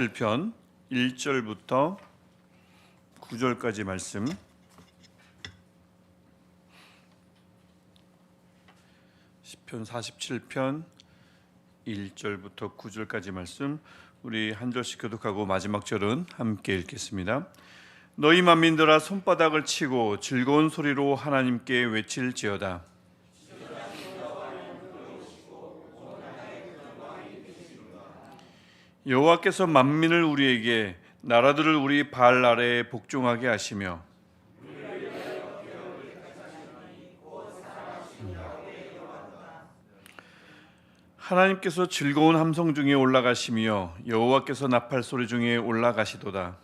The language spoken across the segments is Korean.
1편 1절부터 9절까지 말씀. 시편 47편 1절부터 9절까지 말씀. 우리 한 절씩 교독하고 마지막 절은 함께 읽겠습니다. 너희 만민들아 손바닥을 치고 즐거운 소리로 하나님께 외칠지어다. 여호와께서 만민을 우리에게, 나라들을 우리 발 아래에 복종하게 하시며 하나님께서 즐거운 함성 중에 올라가시며 여호와께서 나팔 소리 중에 올라가시도다.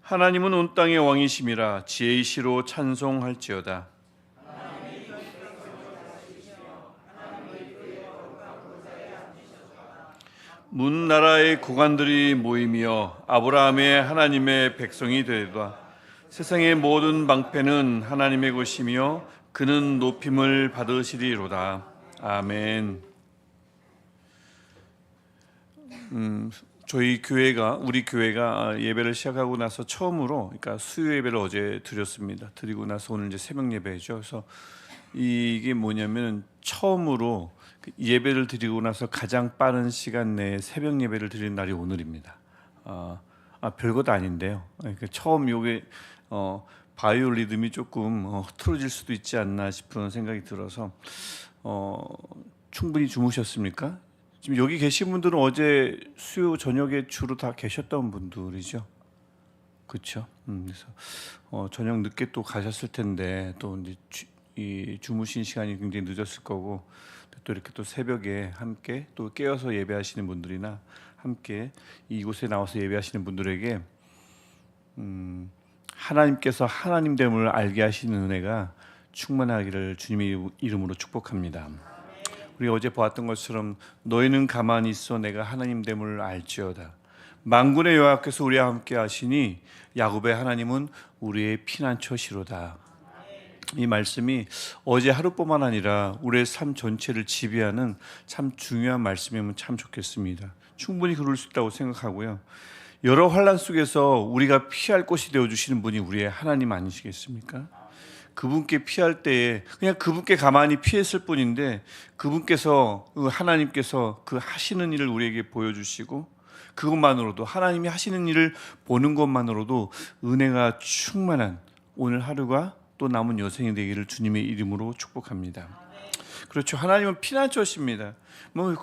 하나님은 온 땅의 왕이심이라 지혜이시로 찬송할지어다. 문 나라의 고관들이 모이며 아브라함의 하나님의 백성이 되도다. 세상의 모든 방패는 하나님의 것이며 그는 높임을 받으시리로다. 아멘. 우리 교회가 예배를 시작하고 나서 처음으로, 그러니까 수요 예배를 어제 드렸습니다. 드리고 나서 오늘 이제 새벽 예배죠. 그래서 이게 뭐냐면 처음으로 예배를 드리고 나서 가장 빠른 시간 내에 새벽 예배를 드리는 날이 오늘입니다. 별것도 아닌데요. 그러니까 처음 요게 바이오 리듬이 조금 흐트러질 수도 있지 않나 싶은 생각이 들어서 충분히 주무셨습니까? 지금 여기 계신 분들은 어제 수요 저녁에 주로 다 계셨던 분들이죠. 그렇죠? 그래서 저녁 늦게 또 가셨을 텐데 또 이제 이 주무신 시간이 굉장히 늦었을 거고, 또 이렇게 또 새벽에 함께 또 깨어서 예배하시는 분들이나 함께 이곳에 나와서 예배하시는 분들에게 하나님께서 하나님됨을 알게 하시는 은혜가 충만하기를 주님의 이름으로 축복합니다. 우리가 어제 보았던 것처럼 너희는 가만히 있어 내가 하나님됨을 알지어다. 만군의 여호와께서 우리와 함께 하시니 야곱의 하나님은 우리의 피난처시로다. 이 말씀이 어제 하루뿐만 아니라 우리의 삶 전체를 지배하는 참 중요한 말씀이면 참 좋겠습니다. 충분히 그럴 수 있다고 생각하고요. 여러 환난 속에서 우리가 피할 곳이 되어주시는 분이 우리의 하나님 아니시겠습니까? 그분께 피할 때에 그냥 그분께 가만히 피했을 뿐인데 그분께서, 하나님께서 그 하시는 일을 우리에게 보여주시고, 그것만으로도, 하나님이 하시는 일을 보는 것만으로도 은혜가 충만한 오늘 하루가 또 남은 여생이 되기를 주님의 이름으로 축복합니다. 그렇죠. 하나님은 피난처십니다.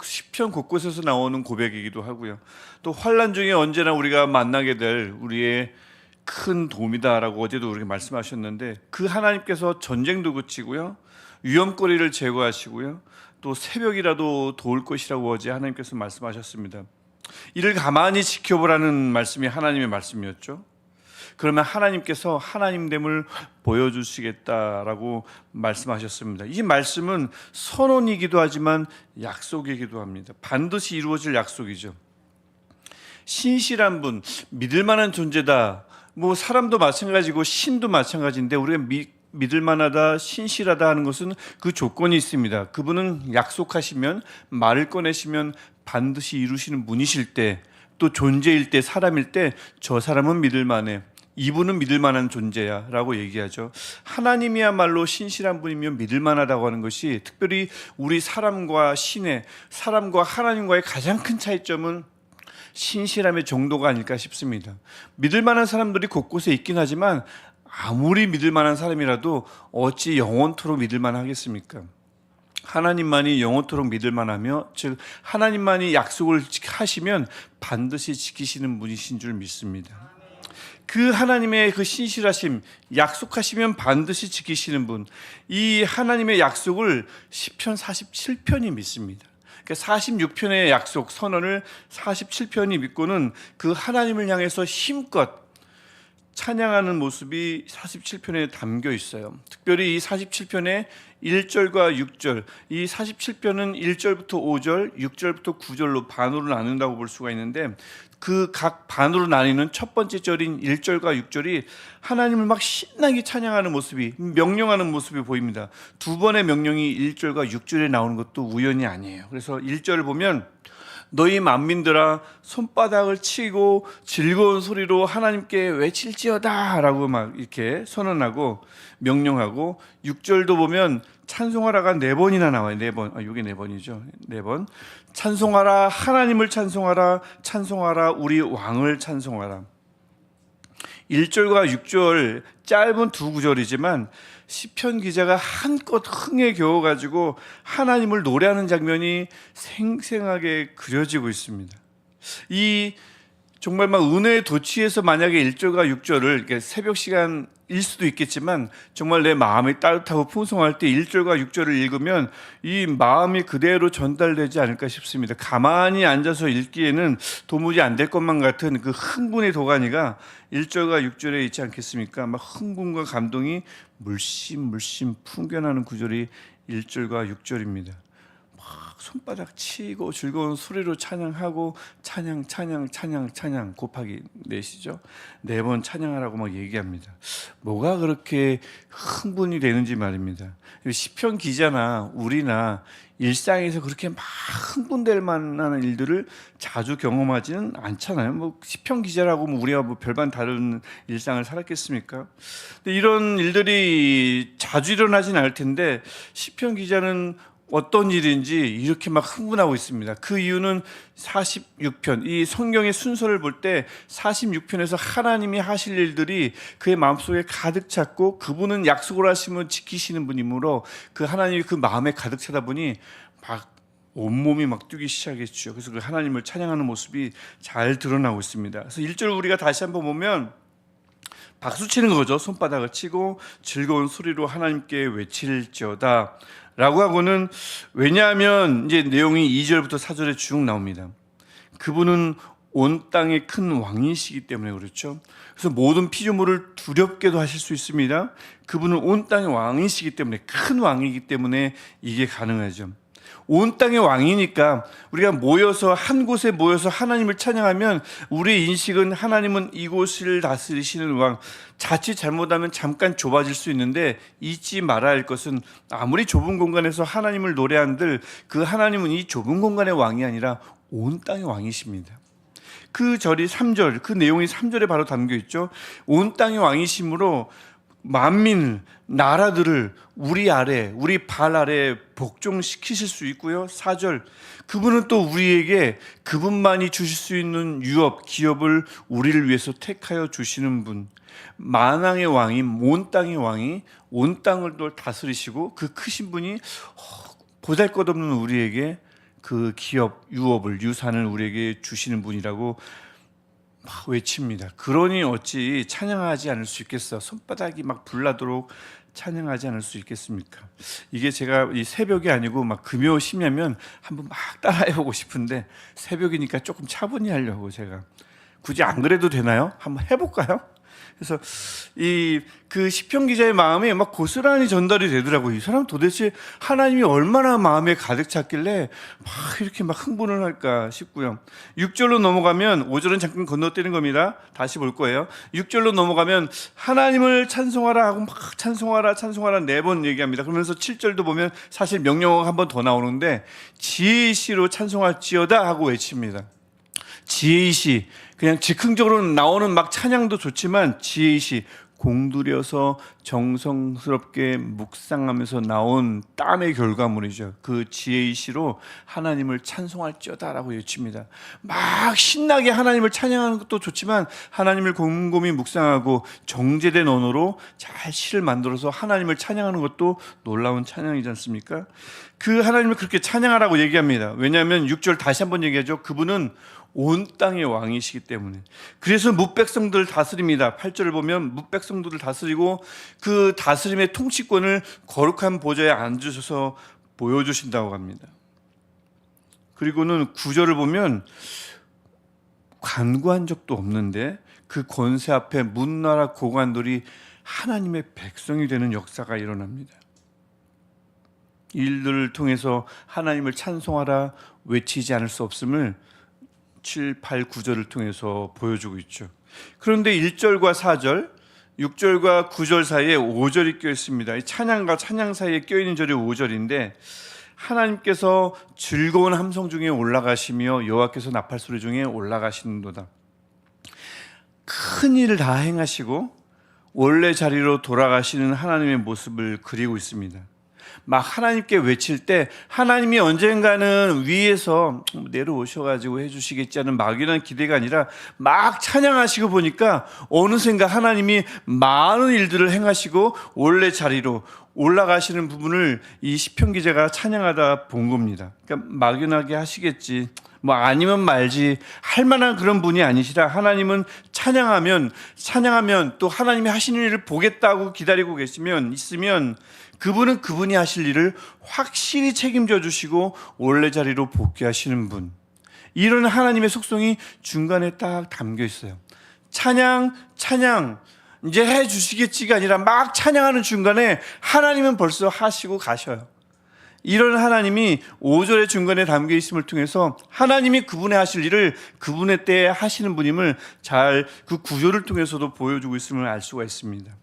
시편 곳곳에서 나오는 고백이기도 하고요. 또 환난 중에 언제나 우리가 만나게 될 우리의 큰 도움이다라고 어제도 우리가 말씀하셨는데, 그 하나님께서 전쟁도 그치고요, 위험거리를 제거하시고요, 또 새벽이라도 도울 것이라고 어제 하나님께서 말씀하셨습니다. 이를 가만히 지켜보라는 말씀이 하나님의 말씀이었죠. 그러면 하나님께서 하나님됨을 보여주시겠다라고 말씀하셨습니다. 이 말씀은 선언이기도 하지만 약속이기도 합니다. 반드시 이루어질 약속이죠. 신실한 분, 믿을 만한 존재다. 사람도 마찬가지고 신도 마찬가지인데, 우리가 믿을 만하다, 신실하다 하는 것은 그 조건이 있습니다. 그분은 약속하시면, 말을 꺼내시면 반드시 이루시는 분이실 때, 또 존재일 때, 사람일 때 저 사람은 믿을 만해, 이분은 믿을 만한 존재야 라고 얘기하죠. 하나님이야말로 신실한 분이면 믿을 만하다고 하는 것이, 특별히 우리 사람과 하나님과의 가장 큰 차이점은 신실함의 정도가 아닐까 싶습니다. 믿을 만한 사람들이 곳곳에 있긴 하지만 아무리 믿을 만한 사람이라도 어찌 영원토록 믿을 만하겠습니까? 하나님만이 영원토록 믿을 만하며, 즉 하나님만이 약속을 하시면 반드시 지키시는 분이신 줄 믿습니다. 그 하나님의 그 신실하심, 약속하시면 반드시 지키시는 분, 이 하나님의 약속을 시편 47편이 믿습니다. 46편의 약속 선언을 47편이 믿고는 그 하나님을 향해서 힘껏 찬양하는 모습이 47편에 담겨 있어요. 특별히 이 47편의 1절과 6절, 이 47편은 1절부터 5절, 6절부터 9절로 반으로 나눈다고 볼 수가 있는데, 그 각 반으로 나뉘는 첫 번째 절인 1절과 6절이 하나님을 막 신나게 찬양하는 모습이, 명령하는 모습이 보입니다. 두 번의 명령이 1절과 6절에 나오는 것도 우연이 아니에요. 그래서 1절을 보면 너희 만민들아 손바닥을 치고 즐거운 소리로 하나님께 외칠지어다 라고 막 이렇게 선언하고 명령하고, 6절도 보면 찬송하라가 4번이나 나와요. 4번. 이게 4번이죠. 4번. 찬송하라, 하나님을 찬송하라, 찬송하라, 우리 왕을 찬송하라. 1절과 6절 짧은 두 구절이지만 시편 기자가 한껏 흥에 겨워가지고 하나님을 노래하는 장면이 생생하게 그려지고 있습니다. 이 정말 막 은혜의 도취에서 만약에 1절과 6절을 새벽 시간일 수도 있겠지만 정말 내 마음이 따뜻하고 풍성할 때 1절과 6절을 읽으면 이 마음이 그대로 전달되지 않을까 싶습니다. 가만히 앉아서 읽기에는 도무지 안 될 것만 같은 그 흥분의 도가니가 1절과 6절에 있지 않겠습니까? 막 흥분과 감동이 물씬 풍겨나는 구절이 1절과 6절입니다. 손바닥 치고 즐거운 소리로 찬양하고 찬양 곱하기 4시죠. 4번 찬양하라고 막 얘기합니다. 뭐가 그렇게 흥분이 되는지 말입니다. 시편 기자나 우리나 일상에서 그렇게 막 흥분될 만한 일들을 자주 경험하지는 않잖아요. 뭐 시편 기자라고 우리가 뭐 별반 다른 일상을 살았겠습니까? 근데 이런 일들이 자주 일어나진 않을 텐데 시편 기자는 어떤 일인지 이렇게 막 흥분하고 있습니다. 그 이유는 46편, 이 성경의 순서를 볼 때 46편에서 하나님이 하실 일들이 그의 마음속에 가득 찼고, 그분은 약속을 하시면 지키시는 분이므로 그 하나님이 그 마음에 가득 차다 보니 막 온몸이 막 뛰기 시작했죠. 그래서 그 하나님을 찬양하는 모습이 잘 드러나고 있습니다. 그래서 1절 우리가 다시 한번 보면 박수 치는 거죠. 손바닥을 치고 즐거운 소리로 하나님께 외칠지어다 라고 하고는, 왜냐하면 이제 내용이 2절부터 4절에 쭉 나옵니다. 그분은 온 땅의 큰 왕이시기 때문에 그렇죠. 그래서 모든 피조물을 두렵게도 하실 수 있습니다. 그분은 온 땅의 왕이시기 때문에, 큰 왕이기 때문에 이게 가능하죠. 온 땅의 왕이니까 우리가 모여서 한 곳에 모여서 하나님을 찬양하면 우리의 인식은 하나님은 이곳을 다스리시는 왕, 자칫 잘못하면 잠깐 좁아질 수 있는데 잊지 말아야 할 것은 아무리 좁은 공간에서 하나님을 노래한들 그 하나님은 이 좁은 공간의 왕이 아니라 온 땅의 왕이십니다. 그 절이 3절, 그 내용이 3절에 바로 담겨 있죠. 온 땅의 왕이심으로 만민, 나라들을 우리 아래, 우리 발 아래 복종시키실 수 있고요. 4절, 그분은 또 우리에게 그분만이 주실 수 있는 유업, 기업을 우리를 위해서 택하여 주시는 분, 만왕의 왕인 온 땅의 왕이 온 땅을 또 다스리시고 그 크신 분이 보잘것없는 우리에게 그 기업, 유업을, 유산을 우리에게 주시는 분이라고 막 외칩니다. 그러니 어찌 찬양하지 않을 수 있겠어? 손바닥이 막 불나도록 찬양하지 않을 수 있겠습니까? 이게 제가 이 새벽이 아니고 막 금요 심야면 한번 막 따라해보고 싶은데 새벽이니까 조금 차분히 하려고 제가, 굳이 안 그래도 되나요? 한번 해볼까요? 그래서 그 시편 기자의 마음이 막 고스란히 전달이 되더라고요. 이 사람 도대체 하나님이 얼마나 마음에 가득 찼길래 막 이렇게 막 흥분을 할까 싶고요. 6절로 넘어가면, 5절은 잠깐 건너뛰는 겁니다. 다시 볼 거예요. 6절로 넘어가면 하나님을 찬송하라 하고 막 찬송하라 4번 얘기합니다. 그러면서 7절도 보면 사실 명령어가 한 번 더 나오는데 지혜의 시로 찬송할지어다 하고 외칩니다. 지혜의 시, 그냥 즉흥적으로 나오는 막 찬양도 좋지만 지혜의 시, 공들여서 정성스럽게 묵상하면서 나온 땀의 결과물이죠. 그 지혜의 시로 하나님을 찬송할지어다라고 외칩니다. 막 신나게 하나님을 찬양하는 것도 좋지만 하나님을 곰곰이 묵상하고 정제된 언어로 잘 시를 만들어서 하나님을 찬양하는 것도 놀라운 찬양이지 않습니까? 그 하나님을 그렇게 찬양하라고 얘기합니다. 왜냐하면 6절 다시 한번 얘기하죠. 그분은 온 땅의 왕이시기 때문에. 그래서 뭇백성들을 다스립니다. 8절을 보면 뭇백성들을 다스리고 그 다스림의 통치권을 거룩한 보좌에 앉으셔서 보여주신다고 합니다. 그리고는 9절을 보면 간구한 적도 없는데 그 권세 앞에 문나라 고관들이 하나님의 백성이 되는 역사가 일어납니다. 일들을 통해서 하나님을 찬송하라 외치지 않을 수 없음을 7, 8, 9절을 통해서 보여주고 있죠. 그런데 1절과 4절, 6절과 9절 사이에 5절이 껴 있습니다. 이 찬양과 찬양 사이에 껴 있는 절이 5절인데 하나님께서 즐거운 함성 중에 올라가시며 여호와께서 나팔 소리 중에 올라가시는도다. 큰 일을 다 행하시고 원래 자리로 돌아가시는 하나님의 모습을 그리고 있습니다. 막 하나님께 외칠 때 하나님이 언젠가는 위에서 내려오셔가지고 해주시겠지 하는 막연한 기대가 아니라 막 찬양하시고 보니까 어느샌가 하나님이 많은 일들을 행하시고 원래 자리로 올라가시는 부분을 이 시편 기자가 찬양하다 본 겁니다. 그러니까 막연하게 하시겠지, 뭐 아니면 말지 할 만한 그런 분이 아니시라 하나님은 찬양하면 또 하나님이 하시는 일을 보겠다고 기다리고 있으면 그분은 그분이 하실 일을 확실히 책임져 주시고 원래 자리로 복귀하시는 분, 이런 하나님의 속성이 중간에 딱 담겨 있어요. 찬양 이제 해 주시겠지가 아니라 막 찬양하는 중간에 하나님은 벌써 하시고 가셔요. 이런 하나님이 5절의 중간에 담겨 있음을 통해서 하나님이 그분의 하실 일을 그분의 때에 하시는 분임을 잘 그 구절을 통해서도 보여주고 있음을 알 수가 있습니다.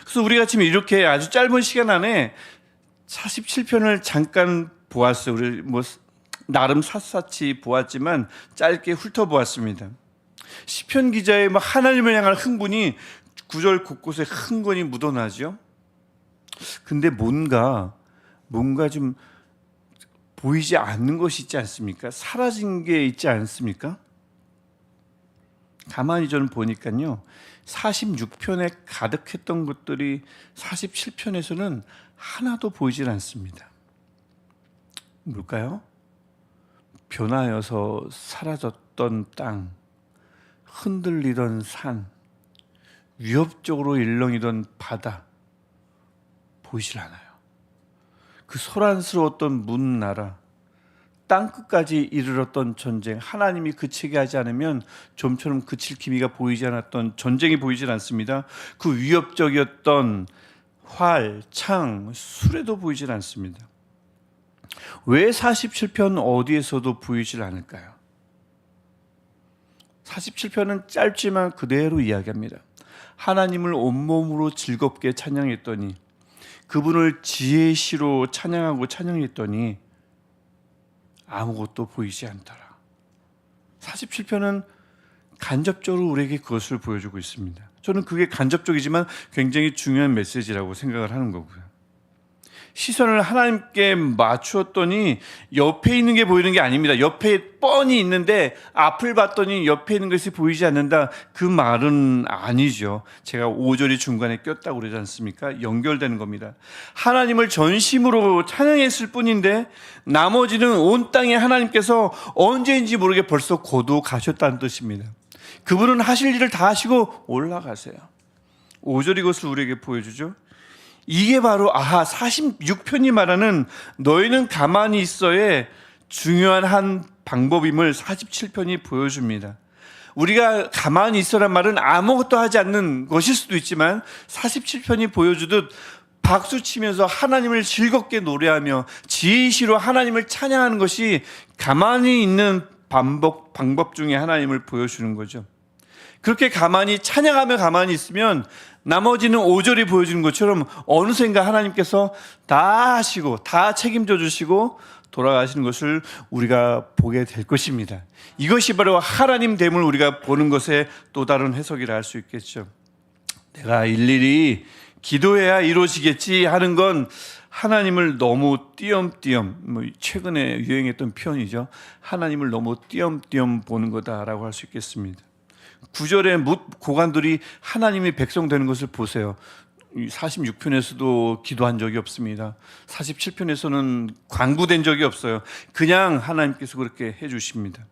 그래서 우리가 지금 이렇게 아주 짧은 시간 안에 47편을 잠깐 보았어요. 우리 나름 샅샅이 보았지만 짧게 훑어보았습니다. 시편 기자의 하나님을 향한 흥분이 구절 곳곳에 흥건히 묻어나죠. 근데 뭔가 좀 보이지 않는 것이 있지 않습니까? 사라진 게 있지 않습니까? 가만히 저는 보니까요, 46편에 가득했던 것들이 47편에서는 하나도 보이질 않습니다. 뭘까요? 변하여서 사라졌던 땅, 흔들리던 산, 위협적으로 일렁이던 바다, 보이질 않아요. 그 소란스러웠던 문나라, 땅끝까지 이르렀던 전쟁, 하나님이 그치게 하지 않으면 좀처럼 그칠 기미가 보이지 않았던 전쟁이 보이질 않습니다. 그 위협적이었던 활, 창, 수레도 보이질 않습니다. 왜 47편 어디에서도 보이질 않을까요? 47편은 짧지만 그대로 이야기합니다. 하나님을 온몸으로 즐겁게 찬양했더니, 그분을 지혜의 시로 찬양하고 찬양했더니 아무것도 보이지 않더라. 47편은 간접적으로 우리에게 그것을 보여주고 있습니다. 저는 그게 간접적이지만 굉장히 중요한 메시지라고 생각을 하는 거고요. 시선을 하나님께 맞추었더니 옆에 있는 게 보이는 게 아닙니다. 옆에 뻔히 있는데 앞을 봤더니 옆에 있는 것이 보이지 않는다, 그 말은 아니죠. 제가 5절이 중간에 꼈다고 그러지 않습니까? 연결되는 겁니다. 하나님을 전심으로 찬양했을 뿐인데 나머지는 온 땅에 하나님께서 언제인지 모르게 벌써 고도 가셨다는 뜻입니다. 그분은 하실 일을 다 하시고 올라가세요. 5절이 그것을 우리에게 보여주죠. 이게 바로 46편이 말하는 너희는 가만히 있어의 중요한 한 방법임을 47편이 보여줍니다. 우리가 가만히 있어란 말은 아무것도 하지 않는 것일 수도 있지만 47편이 보여주듯 박수치면서 하나님을 즐겁게 노래하며 지혜시로 하나님을 찬양하는 것이 가만히 있는 방법 중에 하나님을 보여주는 거죠. 그렇게 가만히 찬양하며 가만히 있으면 나머지는 5절이 보여주는 것처럼 어느샌가 하나님께서 다 하시고 다 책임져 주시고 돌아가시는 것을 우리가 보게 될 것입니다. 이것이 바로 하나님 됨을 우리가 보는 것의 또 다른 해석이라 할 수 있겠죠. 내가 일일이 기도해야 이루어지겠지 하는 건 하나님을 너무 띄엄띄엄, 최근에 유행했던 표현이죠. 하나님을 너무 띄엄띄엄 보는 거다라고 할 수 있겠습니다. 9절에 고관들이 하나님이 백성 되는 것을 보세요. 46편에서도 기도한 적이 없습니다. 47편에서는 간구된 적이 없어요. 그냥 하나님께서 그렇게 해주십니다.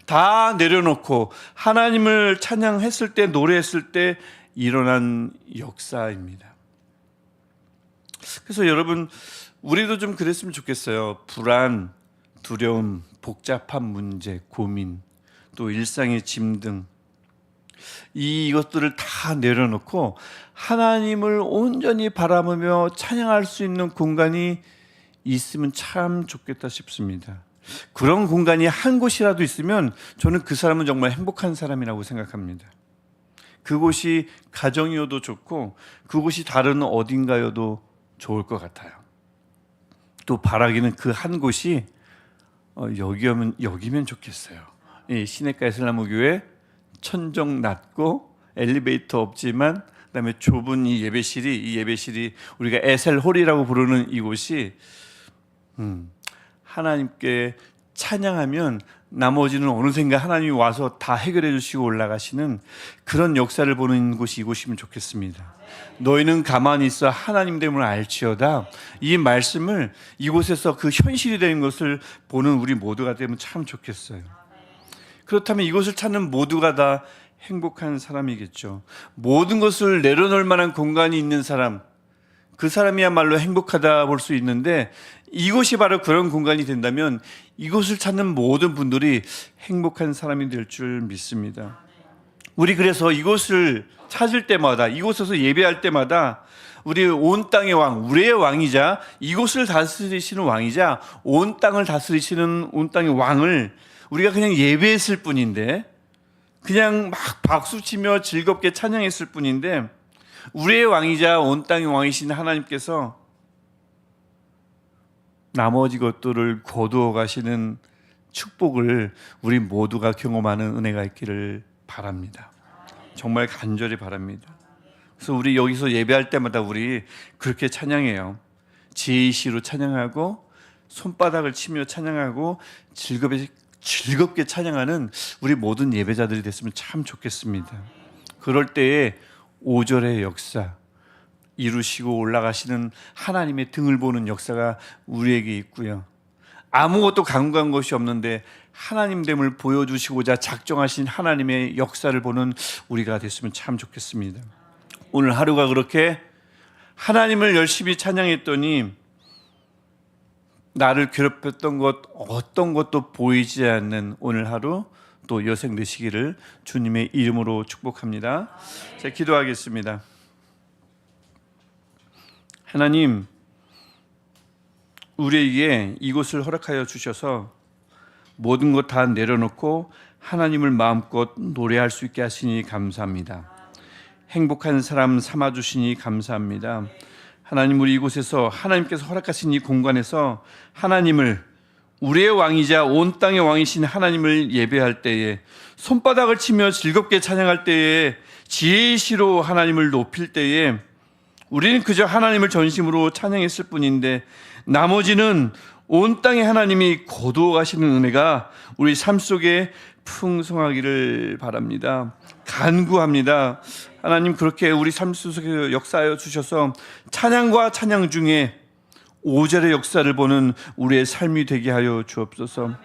다 내려놓고 하나님을 찬양했을 때, 노래했을 때 일어난 역사입니다. 그래서 여러분, 우리도 좀 그랬으면 좋겠어요. 불안, 두려움, 복잡한 문제, 고민, 또 일상의 짐 등 이것들을 다 내려놓고 하나님을 온전히 바라보며 찬양할 수 있는 공간이 있으면 참 좋겠다 싶습니다. 그런 공간이 한 곳이라도 있으면 저는 그 사람은 정말 행복한 사람이라고 생각합니다. 그곳이 가정이어도 좋고 그곳이 다른 어딘가여도 좋을 것 같아요. 또 바라기는 그 한 곳이 여기면 좋겠어요. 이 시내가 에슬라무교회 천정 낮고 엘리베이터 없지만 그다음에 좁은 이 예배실이 우리가 에셀홀이라고 부르는 이곳이 하나님께 찬양하면 나머지는 어느샌가 하나님이 와서 다 해결해 주시고 올라가시는 그런 역사를 보는 곳이 이곳이면 좋겠습니다. 너희는 가만히 있어 하나님됨을 알지어다. 이 말씀을 이곳에서 그 현실이 되는 것을 보는 우리 모두가 되면 참 좋겠어요. 그렇다면 이곳을 찾는 모두가 다 행복한 사람이겠죠. 모든 것을 내려놓을 만한 공간이 있는 사람, 그 사람이야말로 행복하다 볼 수 있는데 이곳이 바로 그런 공간이 된다면 이곳을 찾는 모든 분들이 행복한 사람이 될 줄 믿습니다. 우리 그래서 이곳을 찾을 때마다, 이곳에서 예배할 때마다 우리 온 땅의 왕, 우리의 왕이자 이곳을 다스리시는 왕이자 온 땅을 다스리시는 온 땅의 왕을 우리가 그냥 예배했을 뿐인데, 그냥 막 박수치며 즐겁게 찬양했을 뿐인데, 우리의 왕이자 온 땅의 왕이신 하나님께서 나머지 것들을 거두어 가시는 축복을 우리 모두가 경험하는 은혜가 있기를 바랍니다. 정말 간절히 바랍니다. 그래서 우리 여기서 예배할 때마다 우리 그렇게 찬양해요. 제이시로 찬양하고 손바닥을 치며 찬양하고 즐겁게 찬양하는 우리 모든 예배자들이 됐으면 참 좋겠습니다. 그럴 때에 5절의 역사, 이루시고 올라가시는 하나님의 등을 보는 역사가 우리에게 있고요. 아무것도 강구한 것이 없는데 하나님됨을 보여주시고자 작정하신 하나님의 역사를 보는 우리가 됐으면 참 좋겠습니다. 오늘 하루가 그렇게 하나님을 열심히 찬양했더니 나를 괴롭혔던 것 어떤 것도 보이지 않는 오늘 하루 또 여생 되시기를 주님의 이름으로 축복합니다. 자, 기도하겠습니다. 하나님, 우리에게 이곳을 허락하여 주셔서 모든 것 다 내려놓고 하나님을 마음껏 노래할 수 있게 하시니 감사합니다. 행복한 사람 삼아주시니 감사합니다. 하나님, 우리 이곳에서 하나님께서 허락하신 이 공간에서 하나님을, 우리의 왕이자 온 땅의 왕이신 하나님을 예배할 때에, 손바닥을 치며 즐겁게 찬양할 때에, 지혜의 시로 하나님을 높일 때에 우리는 그저 하나님을 전심으로 찬양했을 뿐인데 나머지는 온 땅의 하나님이 거두어 가시는 은혜가 우리 삶 속에 풍성하기를 바랍니다. 간구합니다. 하나님, 그렇게 우리 삶 속에 역사하여 주셔서 찬양과 찬양 중에 5절의 역사를 보는 우리의 삶이 되게 하여 주옵소서.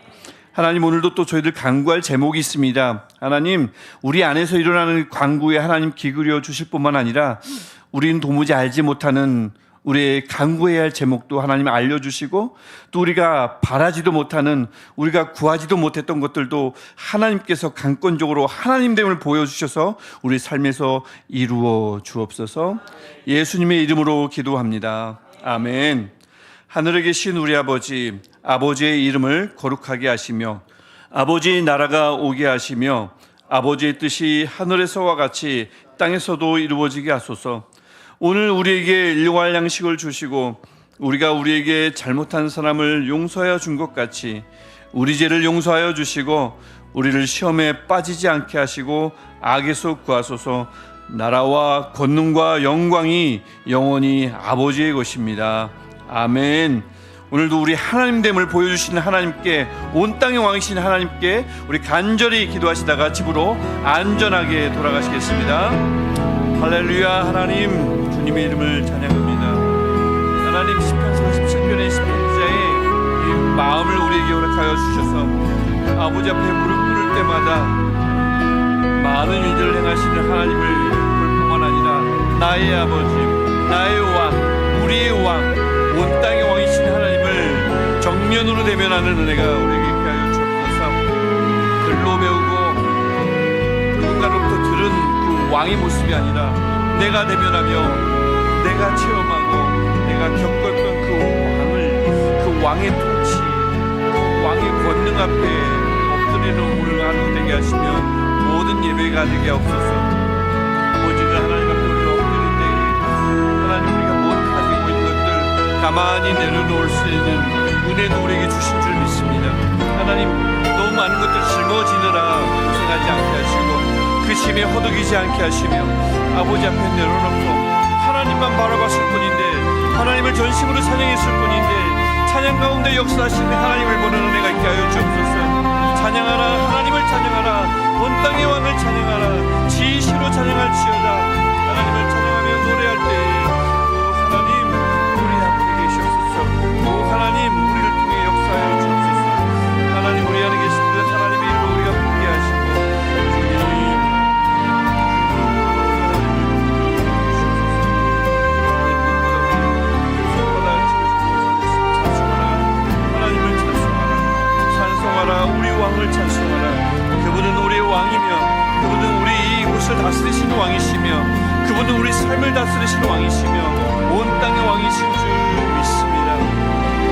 하나님, 오늘도 또 저희들 간구할 제목이 있습니다. 하나님, 우리 안에서 일어나는 간구에 하나님 기울여 주실 뿐만 아니라 우리는 도무지 알지 못하는 우리의 간구해야 할 제목도 하나님 알려주시고, 또 우리가 바라지도 못하는, 우리가 구하지도 못했던 것들도 하나님께서 강권적으로 하나님됨을 보여주셔서 우리 삶에서 이루어 주옵소서. 예수님의 이름으로 기도합니다. 아멘. 하늘에 계신 우리 아버지, 아버지의 이름을 거룩하게 하시며 아버지의 나라가 오게 하시며 아버지의 뜻이 하늘에서와 같이 땅에서도 이루어지게 하소서. 오늘 우리에게 일용할 양식을 주시고 우리가 우리에게 잘못한 사람을 용서하여 준 것 같이 우리 죄를 용서하여 주시고 우리를 시험에 빠지지 않게 하시고 악에서 구하소서. 나라와 권능과 영광이 영원히 아버지의 것입니다. 아멘. 오늘도 우리 하나님됨을 보여주시는 하나님께, 온 땅의 왕이신 하나님께 우리 간절히 기도하시다가 집으로 안전하게 돌아가시겠습니다. 할렐루야. 하나님, 주님의 이름을 찬양합니다. 하나님, 시편 47편의 시편자의 이 마음을 우리에게 허락하여 주셔서 아버지 앞에 무릎 꿇을 때마다 많은 일들을 행하시는 하나님을 볼 뿐만 아니라 나의 아버지, 나의 왕, 우리의 왕, 온 땅의 왕이신 하나님을 정면으로 대면하는 은혜가 우리에게 있게 하여 주옵소서. 글로 배우고 왕의 모습이 아니라 내가 대면하며 내가 체험하고 내가 겪었던 그 왕의 통치, 그 왕의 권능 앞에 엎드리는 오늘 하루 되게 하시면 모든 예배가 되게 없어서 오직 하나님 앞에 우리가 엎드릴 때에 하나님 우리가 못 가지고 있는 것들 가만히 내려놓을 수 있는 은혜도 우리에게 주신 줄 믿습니다. 하나님 너무 많은 것들 짊어지느라 고생하지 않게 하시고 그 짐에 허덕이지 않게 하시며 아버지 앞에 내려놓고 하나님만 바라봤을 뿐인데 하나님을 전심으로 찬양했을 뿐인데 찬양 가운데 역사하시는 하나님을 보는 은혜가 있게 하여 주옵소서. 찬양하라, 하나님을 찬양하라, 온 땅의 왕을 찬양하라, 진실로 찬양할지어다. 하나님을 찬양하며 노래할 때에 하나님 우리 앞에 계시옵소서. 하나님 우리를 통해 역사하여 주옵소서. 하나님 우리 안에 계신 그 하나님의 이름으로 우리가 붙게 하시고 우리 왕을 찬송하라. 그분은 우리의 왕이며 그분은 우리 이곳을 다스리시는 왕이시며 그분은 우리 삶을 다스리시는 왕이시며 온 땅의 왕이신 줄 믿습니다.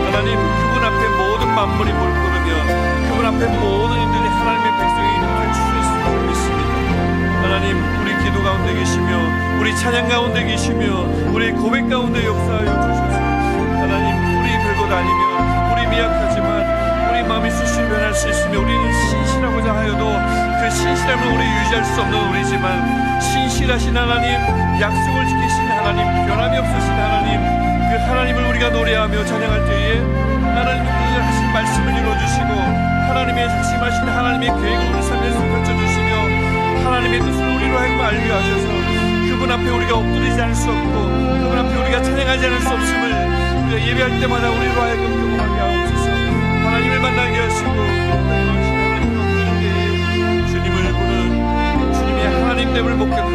하나님 그분 앞에 모든 만물이 물끄러며 그분 앞에 모든 이들이 하나님의 백성이 될 수 있을 줄 믿습니다. 하나님 우리 기도 가운데 계시며 우리 찬양 가운데 계시며 우리 고백 가운데 역사하여 주셔서 하나님 우리 별것 아니며 우리 미약하지만 우리 마음이 수시로 변할 수 있으며 우리는 신실하고자 하여도 그 신실함을 우리 유지할 수 없는 우리지만 신실하신 하나님, 약속을 지키신 하나님, 변함이 없으신 하나님, 그 하나님을 우리가 노래하며 찬양할 때에 하나님 그 하신 말씀을 이루어주시고 하나님의 작심하신 하나님의 계획을 우리 삶에서 펼쳐주시며 하나님의 뜻을 우리로 하여금 알게 하셔서 그분 앞에 우리가 엎드리지 않을 수 없고 그분 앞에 우리가 찬양하지 않을 수 없음을 우리가 예배할 때마다 우리로 하여금 경험하게 하옵소서. 하나님을 만나게 하시고 주님을 보는 주님의 하나님됨을 목격하는